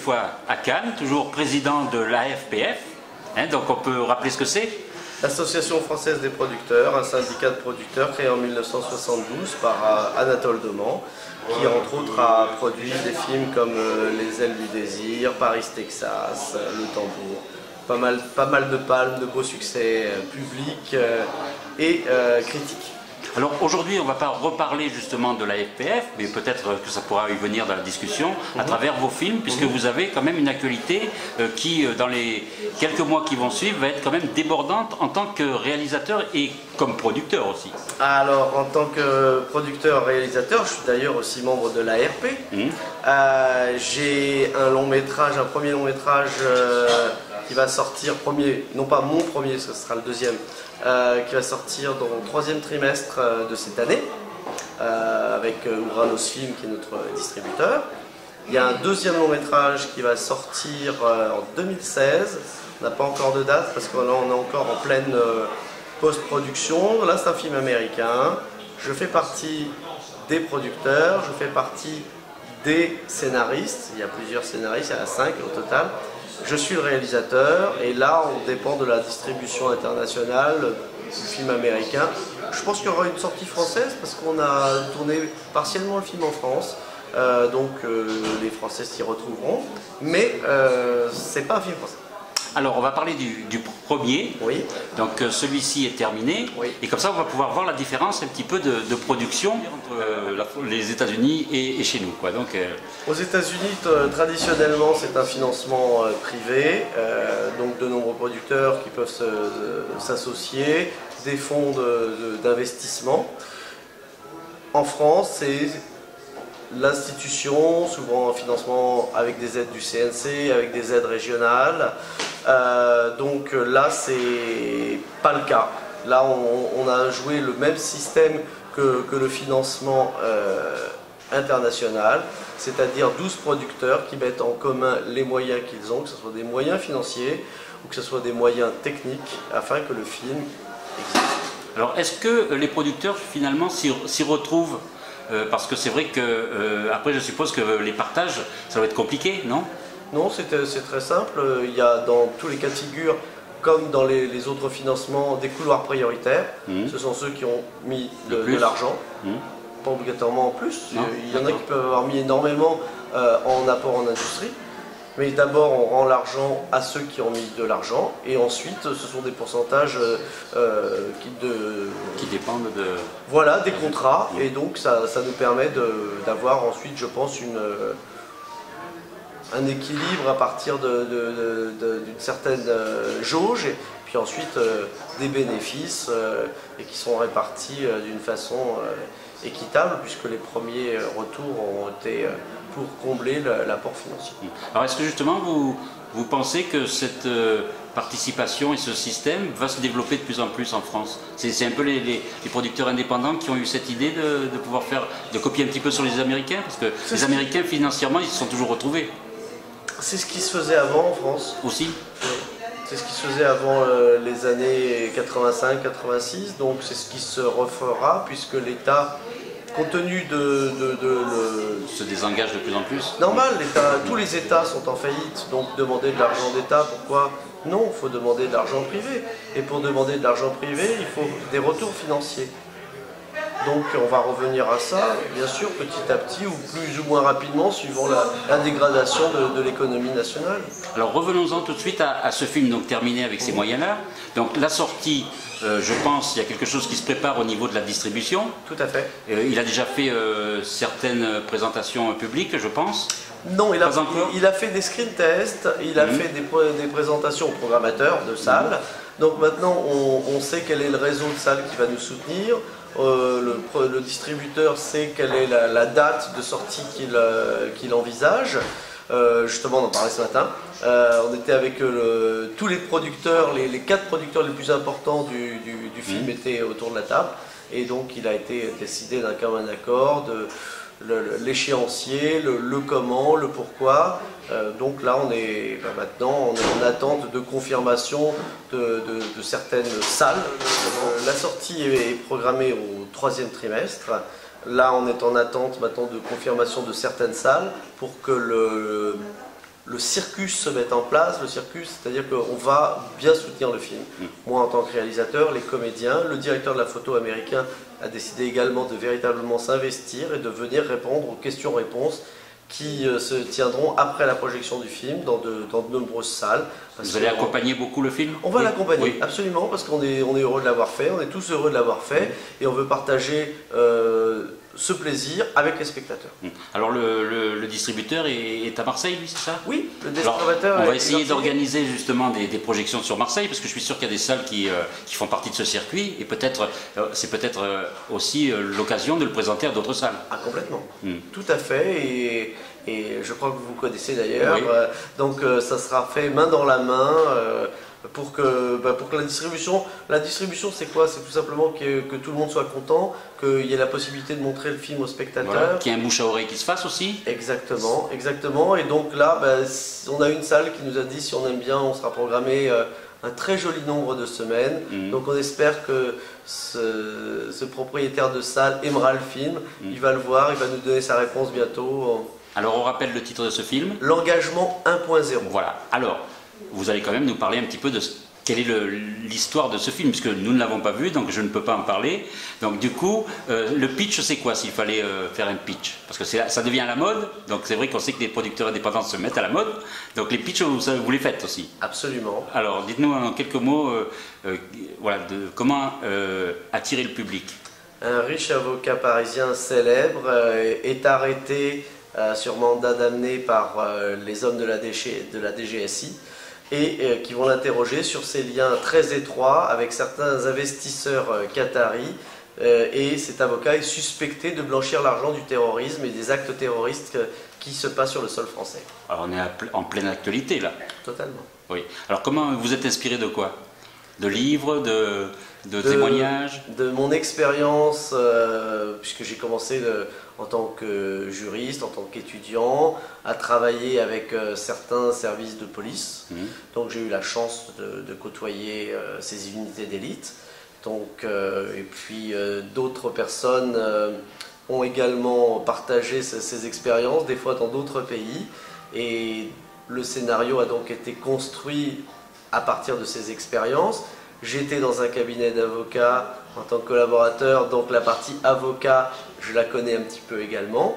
fois à Cannes, toujours président de l'AFPF. Donc on peut rappeler ce que c'est? L'Association française des producteurs, un syndicat de producteurs créé en 1972 par Anatole Deman, qui entre autres a produit des films comme Les ailes du désir, Paris, Texas, Le Tambour. Pas mal de palmes, de beaux succès publics et critiques. Alors aujourd'hui, on ne va pas reparler justement de la FPF, mais peut-être que ça pourra y venir dans la discussion à travers vos films, puisque vous avez quand même une actualité qui, dans les quelques mois qui vont suivre, va être quand même débordante en tant que réalisateur et comme producteur aussi. Alors, en tant que producteur-réalisateur, je suis d'ailleurs aussi membre de l'ARP. J'ai un premier long métrage qui va sortir, non pas mon premier, ce sera le deuxième, qui va sortir dans le troisième trimestre de cette année, avec Ouranos Film qui est notre distributeur. Il y a un deuxième long métrage qui va sortir en 2016. On n'a pas encore de date parce que là on est encore en pleine post-production. Là c'est un film américain. Je fais partie des producteurs, je fais partie des scénaristes. Il y a plusieurs scénaristes, il y en a 5 au total. Je suis le réalisateur et là on dépend de la distribution internationale du film américain. Je pense qu'il y aura une sortie française parce qu'on a tourné partiellement le film en France, donc les Français s'y retrouveront, mais c'est pas un film français. Alors on va parler du premier, oui. Donc celui-ci est terminé, oui. Et comme ça on va pouvoir voir la différence un petit peu de production entre les États-Unis et chez nous, quoi. Donc, aux États-Unis, traditionnellement c'est un financement privé, donc de nombreux producteurs qui peuvent s'associer, des fonds d'investissement. En France c'est l'institution, souvent en financement avec des aides du CNC, avec des aides régionales. Donc là, c'est pas le cas. Là, on a joué le même système que le financement international, c'est-à-dire 12 producteurs qui mettent en commun les moyens qu'ils ont, que ce soit des moyens financiers ou que ce soit des moyens techniques, afin que le film existe. Alors, est-ce que les producteurs, finalement, s'y retrouvent? Parce que c'est vrai que, après, je suppose que les partages, ça va être compliqué, non? Non, c'est très simple. Il y a dans tous les cas de figure, comme dans les autres financements, des couloirs prioritaires. Ce sont ceux qui ont mis de l'argent, pas obligatoirement en plus. Non. Il y en a qui peuvent avoir mis énormément en apport en industrie. Mais d'abord, on rend l'argent à ceux qui ont mis de l'argent, et ensuite, ce sont des pourcentages qui dépendent de... Voilà, des contrats, et donc ça nous permet d'avoir ensuite, je pense, un équilibre à partir d'une certaine jauge, et puis ensuite des bénéfices et qui sont répartis d'une façon équitable, puisque les premiers retours ont été pour combler l'apport financier. Alors est-ce que justement vous pensez que cette participation et ce système va se développer de plus en plus en France? C'est un peu les producteurs indépendants qui ont eu cette idée de pouvoir de copier un petit peu sur les Américains, parce que les Américains financièrement ils se sont toujours retrouvés. C'est ce qui se faisait avant en France. Aussi. C'est ce qui se faisait avant les années 85-86, donc c'est ce qui se refera, puisque l'État, compte tenu se désengage de plus en plus. Normal, tous les États sont en faillite, donc demander de l'argent d'État, pourquoi? Non, il faut demander de l'argent privé. Et pour demander de l'argent privé, il faut des retours financiers. Donc on va revenir à ça, bien sûr, petit à petit ou plus ou moins rapidement, suivant la dégradation de l'économie nationale. Alors revenons-en tout de suite à ce film donc terminé avec ces moyens-là. Donc la sortie, je pense, il y a quelque chose qui se prépare au niveau de la distribution. Tout à fait. Il a déjà fait certaines présentations publiques, je pense. Non, il a fait des screen tests, il a fait des présentations aux programmateurs de salles. Donc maintenant, on sait quel est le réseau de salles qui va nous soutenir. Le distributeur sait quelle est la date de sortie qu'il envisage. Justement, on en parlait ce matin. On était avec tous les producteurs, les 4 producteurs les plus importants du film étaient autour de la table. Et donc, il a été décidé d'un commun accord l'échéancier, le comment, le pourquoi. Donc là, on est maintenant en attente de confirmation de certaines salles. La sortie est programmée au 3e trimestre. Là, on est en attente maintenant de confirmation de certaines salles pour que le circus se mette en place. Le circus, c'est-à-dire qu'on va bien soutenir le film. Moi, en tant que réalisateur, les comédiens, le directeur de la photo américain a décidé également de véritablement s'investir et de venir répondre aux questions-réponses qui se tiendront après la projection du film dans de nombreuses salles. Vous allez accompagner beaucoup le film? On va l'accompagner, absolument, parce qu'on est heureux de l'avoir fait, on est tous heureux de l'avoir fait, et on veut partager ce plaisir avec les spectateurs. Alors le distributeur est à Marseille, lui, c'est ça? Oui, le distributeur. Alors, on va essayer d'organiser justement des projections sur Marseille, parce que je suis sûr qu'il y a des salles qui font partie de ce circuit, et c'est peut-être aussi l'occasion de le présenter à d'autres salles. Ah, complètement. Tout à fait, et je crois que vous connaissez d'ailleurs. Oui. Donc ça sera fait main dans la main. Pour que la distribution c'est quoi? C'est tout simplement que tout le monde soit content, qu'il y ait la possibilité de montrer le film aux spectateurs. Voilà, qu'il y ait un bouche à oreille qui se fasse aussi. Exactement, exactement. Et donc là, on a une salle qui nous a dit si on aime bien, on sera programmé un très joli nombre de semaines. Donc on espère que ce propriétaire de salle aimera le film, il va le voir, il va nous donner sa réponse bientôt. Alors on rappelle le titre de ce film. L'engagement 1.0. Voilà, alors vous allez quand même nous parler un petit peu de quelle est l'histoire de ce film, puisque nous ne l'avons pas vu, donc je ne peux pas en parler. Donc du coup, le pitch, c'est quoi s'il fallait faire un pitch? Parce que ça devient à la mode, donc c'est vrai qu'on sait que les producteurs indépendants se mettent à la mode, donc les pitchs, vous les faites aussi. Absolument. Alors dites-nous en quelques mots, voilà, comment attirer le public. Un riche avocat parisien célèbre est arrêté sur mandat d'amener par les hommes de la DGSI, et qui vont l'interroger sur ses liens très étroits avec certains investisseurs qataris. Et cet avocat est suspecté de blanchir l'argent du terrorisme et des actes terroristes qui se passent sur le sol français. Alors on est en pleine actualité là. Totalement. Oui. Alors comment vous êtes inspiré de quoi? De livres, de témoignages? De mon expérience, puisque j'ai commencé en tant que juriste, en tant qu'étudiant, à travailler avec certains services de police. Donc j'ai eu la chance de côtoyer ces unités d'élite. Et puis d'autres personnes ont également partagé ces expériences, des fois dans d'autres pays. Et le scénario a donc été construit à partir de ces expériences. J'étais dans un cabinet d'avocats en tant que collaborateur, donc la partie avocat, je la connais un petit peu également.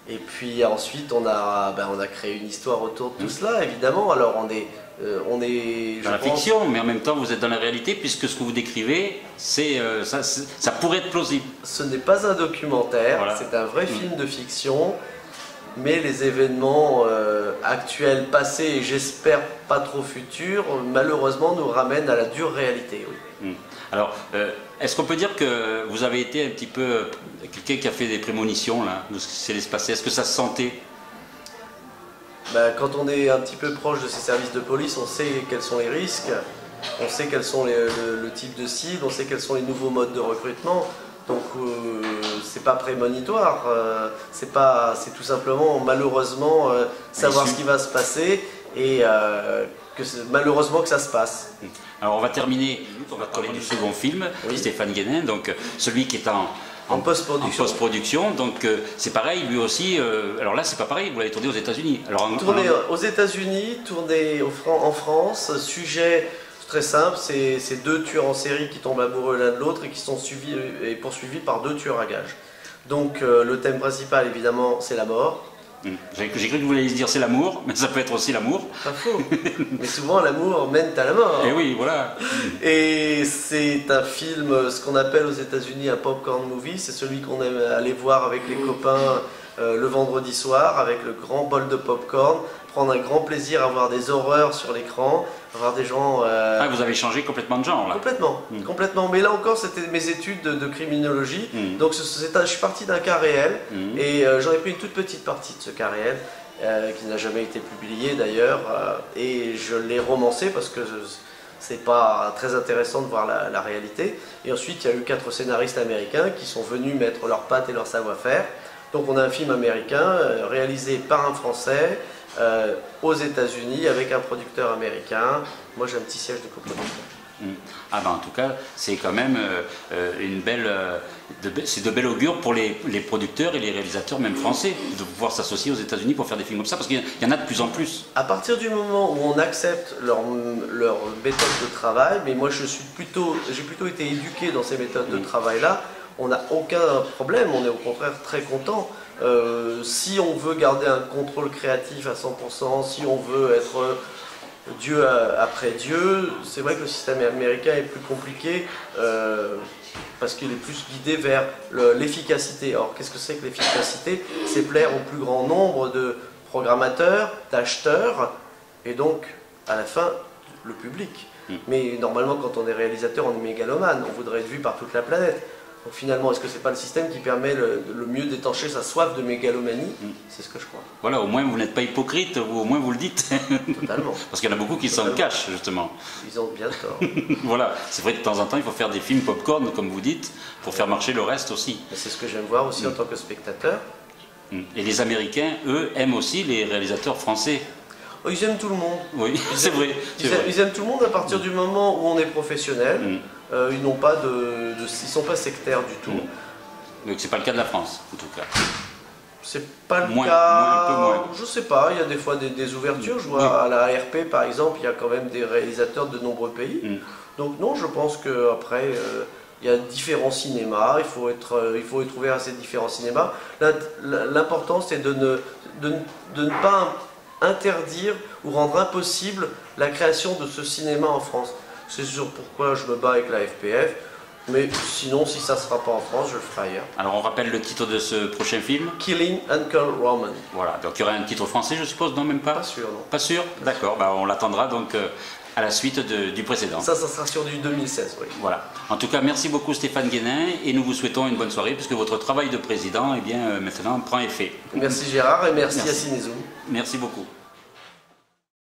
Et puis ensuite, on a créé une histoire autour de tout cela, évidemment. Alors on est dans la fiction, mais en même temps vous êtes dans la réalité, puisque ce que vous décrivez, ça pourrait être plausible. Ce n'est pas un documentaire, voilà. C'est un vrai film de fiction. Mais les événements actuels, passés et j'espère pas trop futurs, malheureusement nous ramènent à la dure réalité. Oui. Alors, est-ce qu'on peut dire que vous avez été un petit peu quelqu'un qui a fait des prémonitions là, de ce qui allait se passer? Est-ce que ça se sentait? Quand on est un petit peu proche de ces services de police, on sait quels sont les risques, on sait quels sont le type de cible, on sait quels sont les nouveaux modes de recrutement. Donc c'est pas prémonitoire, c'est tout simplement malheureusement savoir ce qui va se passer et malheureusement que ça se passe. Alors on va terminer, on va parler du second film, oui. Stéphane Guénin, donc celui qui est en post-production. Donc c'est pareil, lui aussi, alors là c'est pas pareil, vous l'avez tourné aux États-Unis. Tourné aux États-Unis, tourné en France, sujet très simple, c'est deux tueurs en série qui tombent amoureux l'un de l'autre et qui sont suivis et poursuivis par deux tueurs à gages. Donc le thème principal évidemment c'est la mort. J'ai cru que vous vouliez dire c'est l'amour, mais ça peut être aussi l'amour. Pas faux, mais souvent l'amour mène à la mort. Et oui, voilà. Et c'est un film, ce qu'on appelle aux États-Unis un popcorn movie, c'est celui qu'on aime aller voir avec les copains le vendredi soir, avec le grand bol de popcorn, prendre un grand plaisir à voir des horreurs sur l'écran, avoir des gens... Ah, vous avez changé complètement de genre là. Complètement, complètement. Mais là encore, c'était mes études de criminologie. Donc je suis parti d'un cas réel et j'en ai pris une toute petite partie de ce cas réel qui n'a jamais été publié d'ailleurs. Et je l'ai romancé parce que c'est pas très intéressant de voir la réalité. Et ensuite, il y a eu 4 scénaristes américains qui sont venus mettre leurs pattes et leur savoir-faire. Donc on a un film américain réalisé par un Français, aux États-Unis avec un producteur américain. Moi j'ai un petit siège de coproducteur. Ah ben en tout cas, c'est quand même une belle, c'est de bel augure pour les producteurs et les réalisateurs, même français, de pouvoir s'associer aux États-Unis pour faire des films comme ça, parce qu'il y en a de plus en plus. À partir du moment où on accepte leur méthode de travail, mais moi j'ai plutôt été éduqué dans ces méthodes de travail-là, on n'a aucun problème, on est au contraire très content. Si on veut garder un contrôle créatif à 100%, si on veut être Dieu après Dieu, c'est vrai que le système américain est plus compliqué parce qu'il est plus guidé vers l'efficacité. Alors qu'est-ce que c'est que l'efficacité? C'est plaire au plus grand nombre de programmateurs, d'acheteurs et donc à la fin le public. Mais normalement quand on est réalisateur on est mégalomane, on voudrait être vu par toute la planète. Donc finalement, est-ce que c'est pas le système qui permet le mieux d'étancher sa soif de mégalomanie? C'est ce que je crois. Voilà, au moins vous n'êtes pas hypocrite, au moins vous le dites. Totalement. Parce qu'il y en a beaucoup qui s'en cachent, justement. Ils ont bien tort. Voilà, c'est vrai que de temps en temps, il faut faire des films popcorn, comme vous dites, pour faire marcher le reste aussi. C'est ce que j'aime voir aussi en tant que spectateur. Et les Américains, eux, aiment aussi les réalisateurs français. Oh, ils aiment tout le monde. Oui, c'est vrai. Ils aiment tout le monde à partir du moment où on est professionnel. Ils n'ont pas ils sont pas sectaires du tout. Donc c'est pas le cas de la France, en tout cas. C'est pas le cas. Un peu moins. Je sais pas. Il y a des fois des ouvertures. Je vois à la ARP par exemple, il y a quand même des réalisateurs de nombreux pays. Donc non, je pense que après. Il y a différents cinémas, il faut être ouvert à ces différents cinémas. L'important c'est de ne pas interdire ou rendre impossible la création de ce cinéma en France. C'est sûr pourquoi je me bats avec la FPF, mais sinon si ça ne sera pas en France, je le ferai ailleurs. Alors on rappelle le titre de ce prochain film? Killing Uncle Roman. Voilà, donc il y aura un titre français je suppose, non même pas? Pas sûr, non. Pas sûr? D'accord, bah, on l'attendra donc à la suite du précédent. Ça sera sur du 2016, oui. Voilà. En tout cas, merci beaucoup Stéphane Guénin et nous vous souhaitons une bonne soirée puisque votre travail de président, eh bien, maintenant prend effet. Merci Gérard et merci à Cinézoom. Merci beaucoup.